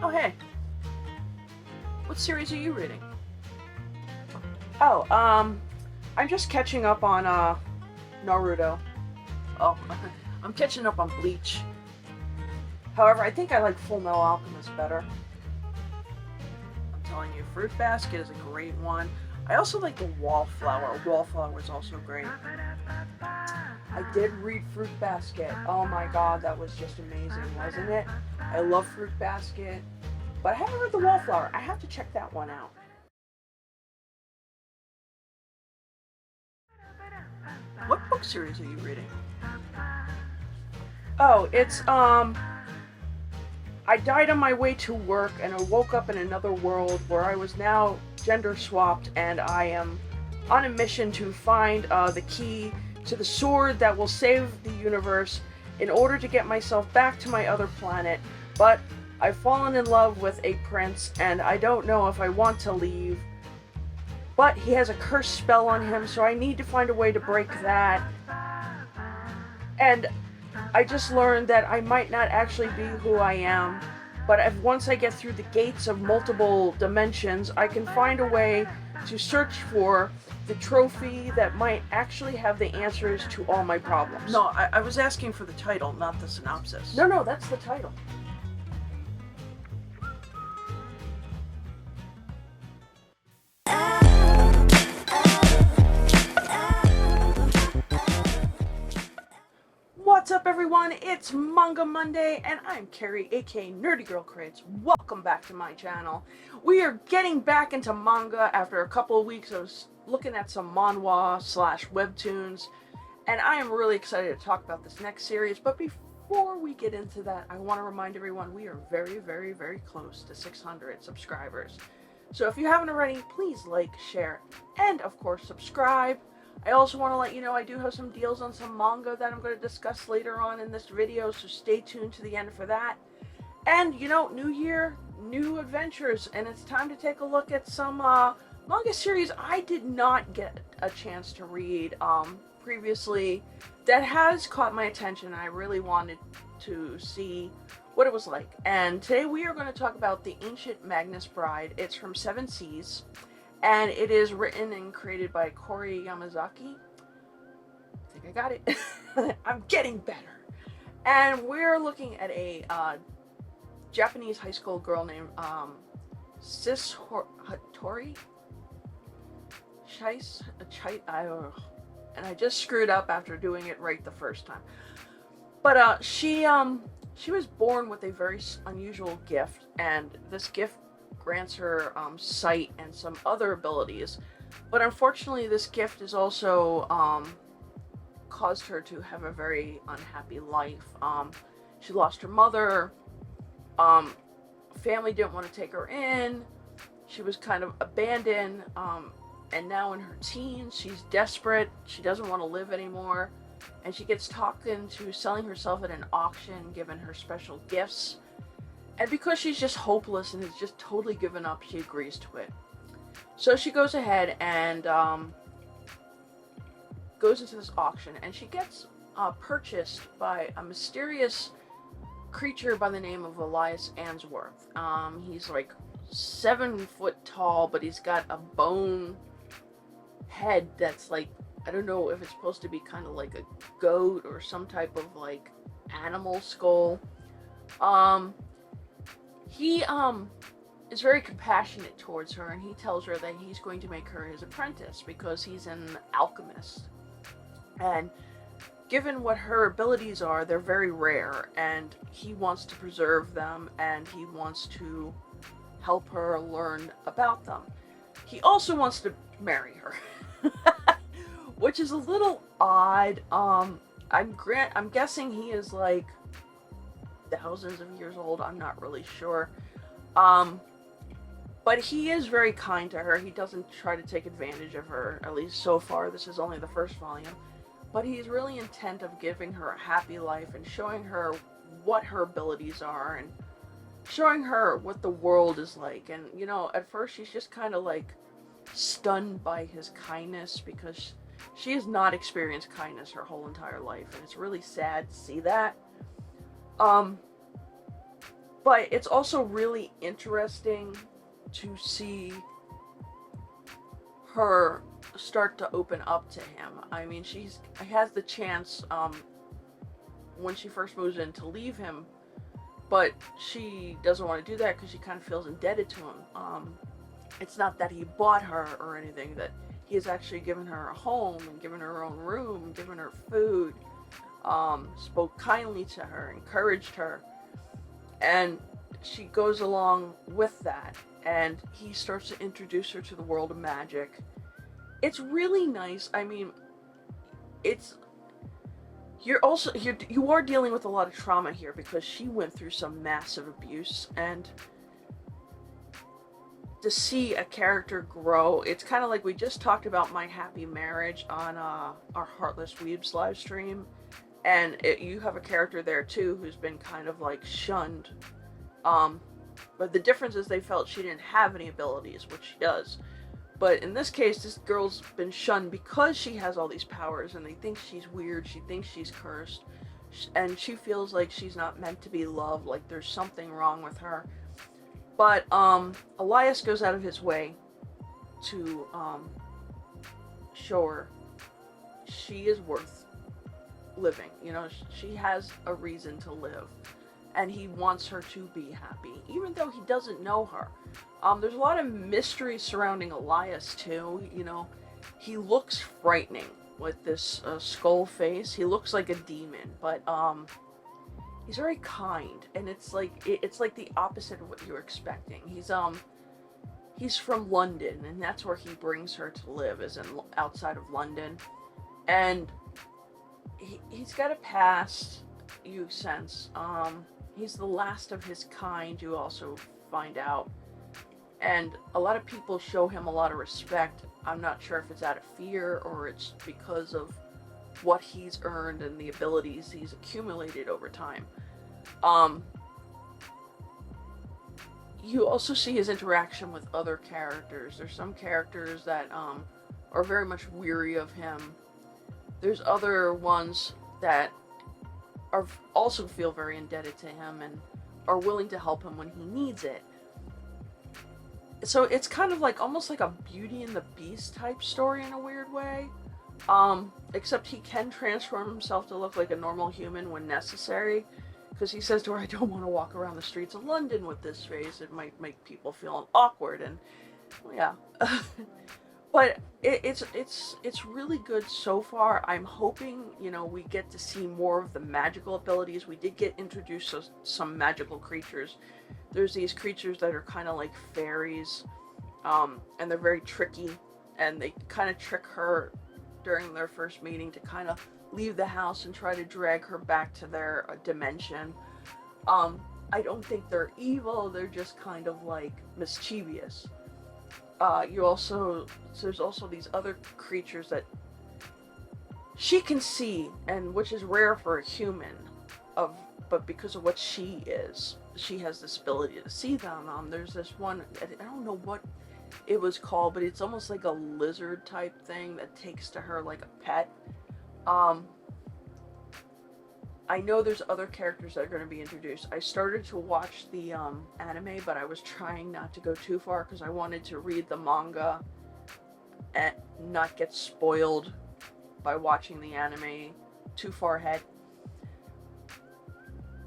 Oh, hey. What series are you reading? Oh, I'm just catching up on, Naruto. Oh, I'm catching up on Bleach. However, I think I like Full Metal Alchemist better. I'm telling you, Fruit Basket is a great one. I also like the Wallflower. Wallflower is also great. I did read Fruit Basket. Oh my god, that was just amazing, wasn't it? I love Fruit Basket. But I haven't read the Wallflower. I have to check that one out. What book series are you reading? Oh, it's, I died on my way to work and I woke up in another world where I was now gender swapped and I am on a mission to find the key to the sword that will save the universe in order to get myself back to my other planet. But I've fallen in love with a prince and I don't know if I want to leave. But he has a cursed spell on him, so I need to find a way to break that. And I just learned that I might not actually be who I am, but once I get through the gates of multiple dimensions, I can find a way to search for the trophy that might actually have the answers to all my problems. No, I was asking for the title, not the synopsis. No, that's the title. What's up, everyone? It's Manga Monday, and I'm Carrie, aka Nerdygirlcreates. Welcome back to my channel. We are getting back into manga after a couple of weeks of looking at some manhwa/webtoons, and I am really excited to talk about this next series. But before we get into that, I want to remind everyone we are very, very, very close to 600 subscribers. So if you haven't already, please like, share, and of course subscribe. I also want to let you know I do have some deals on some manga that I'm going to discuss later on in this video, so stay tuned to the end for that. And, you know, new year, new adventures, and it's time to take a look at some manga series I did not get a chance to read previously that has caught my attention, and I really wanted to see what it was like. And today we are going to talk about the Ancient Magnus Bride. It's from Seven Seas. And it is written and created by Kore Yamazaki. I think I got it. I'm getting better. And we're looking at a Japanese high school girl named Chise Hatori. And I just screwed up after doing it right the first time. But she was born with a very unusual gift, and this gift grants her sight and some other abilities, but unfortunately this gift has also caused her to have a very unhappy life. She lost her mother, family didn't want to take her in, she was kind of abandoned, and now in her teens she's desperate, she doesn't want to live anymore, and she gets talked into selling herself at an auction given her special gifts. And because she's just hopeless and has just totally given up, she agrees to it. So she goes ahead and goes into this auction, and she gets purchased by a mysterious creature by the name of Elias Ainsworth. He's like 7 foot tall, but he's got a bone head that's like, I don't know if it's supposed to be kind of like a goat or some type of like animal skull. He is very compassionate towards her, and he tells her that he's going to make her his apprentice because he's an alchemist. And given what her abilities are, they're very rare, and he wants to preserve them, and he wants to help her learn about them. He also wants to marry her, which is a little odd. I'm guessing he is like thousands of years old, I'm not really sure. But he is very kind to her. He doesn't try to take advantage of her, at least so far. This is only the first volume. But he's really intent of giving her a happy life and showing her what her abilities are and showing her what the world is like. And, you know, at first she's just kind of like stunned by his kindness because she has not experienced kindness her whole entire life. And it's really sad to see that. But it's also really interesting to see her start to open up to him. I mean, she has the chance when she first moves in to leave him, but she doesn't want to do that because she kind of feels indebted to him. It's not that he bought her or anything, that he has actually given her a home and given her own room, given her food, spoke kindly to her, encouraged her, and she goes along with that, and he starts to introduce her to the world of magic. It's really nice. I mean, it's you are dealing with a lot of trauma here because she went through some massive abuse, and to see a character grow, it's kind of like we just talked about My Happy Marriage on our Heartless Weebs live stream, and you have a character there too who's been kind of like shunned, but the difference is they felt she didn't have any abilities, which she does. But in this case, this girl's been shunned because she has all these powers, and they think she's weird, she thinks she's cursed, and she feels like she's not meant to be loved, like there's something wrong with her. But Elias goes out of his way to show her she is worth living. You know, she has a reason to live, and he wants her to be happy, even though he doesn't know her. There's a lot of mystery surrounding Elias too. You know, he looks frightening with this skull face. He looks like a demon, but he's very kind, and it's like the opposite of what you're expecting. He's from London, and that's where he brings her to live, is outside of London, and he's got a past. You sense he's the last of his kind. You also find out, and a lot of people show him a lot of respect. I'm not sure if it's out of fear or it's because of what he's earned and the abilities he's accumulated over time. You also see his interaction with other characters. There's some characters that are very much weary of him. There's other ones that also feel very indebted to him and are willing to help him when he needs it. So it's kind of like almost like a Beauty and the Beast type story in a weird way. Except he can transform himself to look like a normal human when necessary. Because he says to her, I don't want to walk around the streets of London with this face. It might make people feel awkward. And, well, yeah. But it's really good so far. I'm hoping, you know, we get to see more of the magical abilities. We did get introduced to some magical creatures. There's these creatures that are kind of like fairies. And they're very tricky. And they kind of trick her during their first meeting to kind of leave the house and try to drag her back to their dimension. I don't think they're evil, they're just kind of like mischievous. There's also these other creatures that she can see, and which is rare for a human, but because of what she is, she has this ability to see them. There's this one, I don't know what it was called, but it's almost like a lizard type thing that takes to her like a pet. I know there's other characters that are going to be introduced. I started to watch the anime, but I was trying not to go too far because I wanted to read the manga and not get spoiled by watching the anime too far ahead.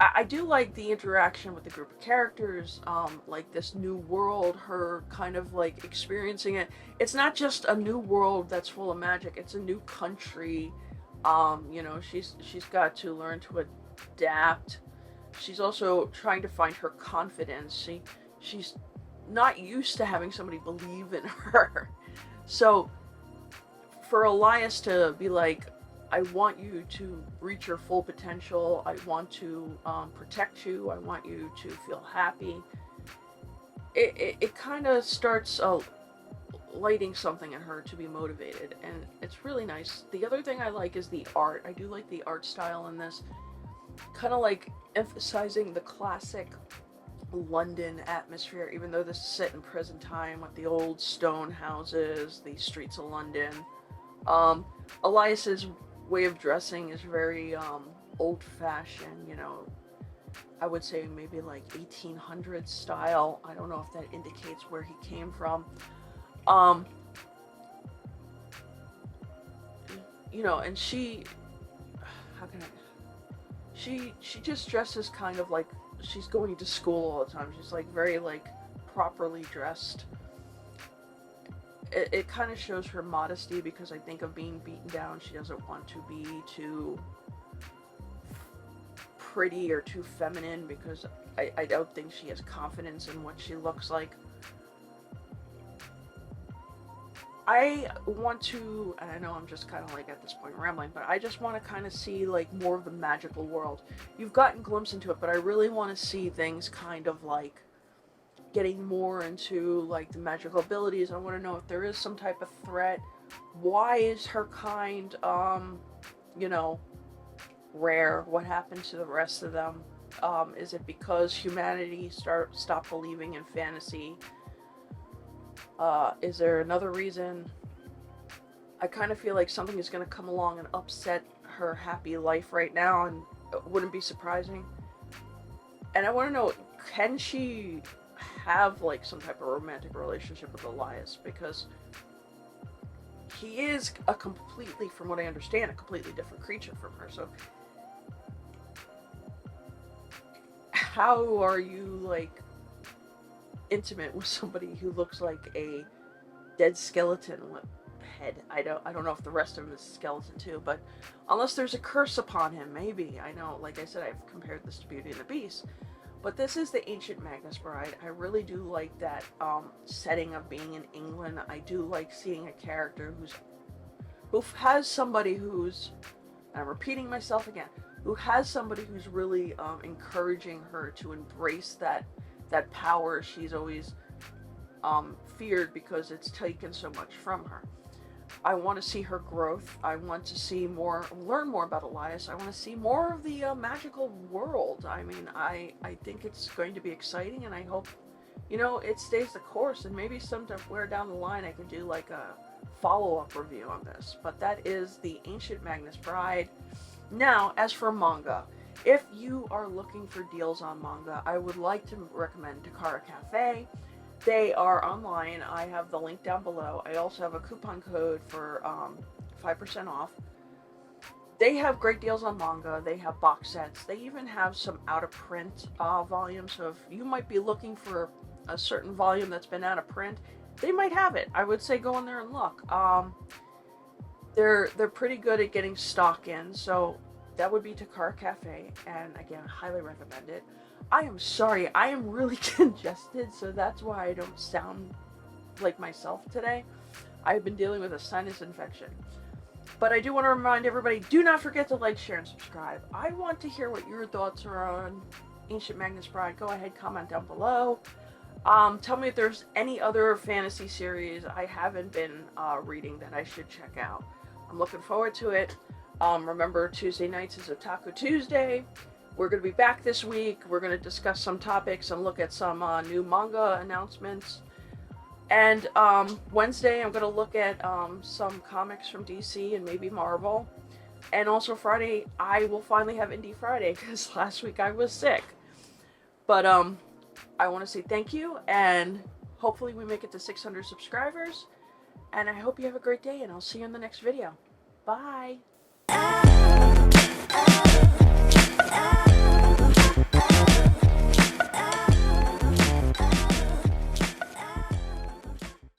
I do like the interaction with the group of characters, like this new world, her kind of like experiencing it. It's not just a new world that's full of magic, it's a new country. You know, she's got to learn to adapt. She's also trying to find her confidence. She's not used to having somebody believe in her. So for Elias to be like, I want you to reach your full potential, I want to protect you, I want you to feel happy, it kind of starts lighting something in her to be motivated, and it's really nice. The other thing I like is the art. I do like the art style in this, kind of like emphasizing the classic London atmosphere, even though this is set in present time with the old stone houses, the streets of London. Elias's way of dressing is very old-fashioned, you know. I would say maybe like 1800s style. I don't know if that indicates where he came from. You know, and she, how can I, she just dresses kind of like she's going to school all the time. She's like very like properly dressed. It kind of shows her modesty, because I think of being beaten down, she doesn't want to be too pretty or too feminine, because I don't think she has confidence in what she looks like. I want to, and I know I'm just kind of like at this point rambling, but I just want to kind of see like more of the magical world. You've gotten a glimpse into it, but I really want to see things kind of like getting more into like the magical abilities. I want to know if there is some type of threat. Why is her kind, you know, rare? What happened to the rest of them? Is it because humanity stopped believing in fantasy? Is there another reason? I kind of feel like something is going to come along and upset her happy life right now, and it wouldn't be surprising. And I want to know, can she have like some type of romantic relationship with Elias? Because he is a completely, from what I understand, a completely different creature from her. So how are you like intimate with somebody who looks like a dead skeleton with head? I don't know if the rest of him is a skeleton too, but unless there's a curse upon him, maybe. I know, like I said, I've compared this to Beauty and the Beast, but this is the Ancient Magnus Bride. I really do like that setting of being in England. I do like seeing a character who has somebody who's, and I'm repeating myself again, who has somebody who's really encouraging her to embrace that power she's always feared, because it's taken so much from her. I want to see her growth. I want to see more, learn more about Elias. I want to see more of the magical world. I mean, I think it's going to be exciting, and I hope, you know, it stays the course, and maybe somewhere down the line I can do like a follow-up review on this. But that is the Ancient Magnus Bride. Now, as for manga, if you are looking for deals on manga, I would like to recommend Takara Cafe. They are online. I have the link down below. I also have a coupon code for 5% off. They have great deals on manga. They have box sets. They even have some out-of-print volumes. So if you might be looking for a certain volume that's been out of print, they might have it. I would say go in there and look. They're pretty good at getting stock in, so that would be Takara Cafe, and again, highly recommend it. I am sorry, I am really congested, so that's why I don't sound like myself today. I've been dealing with a sinus infection. But I do want to remind everybody, do not forget to like, share, and subscribe. I want to hear what your thoughts are on Ancient Magnus Bride. Go ahead, comment down below. Tell me if there's any other fantasy series I haven't been reading that I should check out. I'm looking forward to it. Remember, Tuesday nights is Otaku Tuesday. We're going to be back this week. We're going to discuss some topics and look at some new manga announcements. And Wednesday, I'm going to look at some comics from DC and maybe Marvel. And also Friday, I will finally have Indie Friday, because last week I was sick. But I want to say thank you, and hopefully we make it to 600 subscribers. And I hope you have a great day, and I'll see you in the next video. Bye!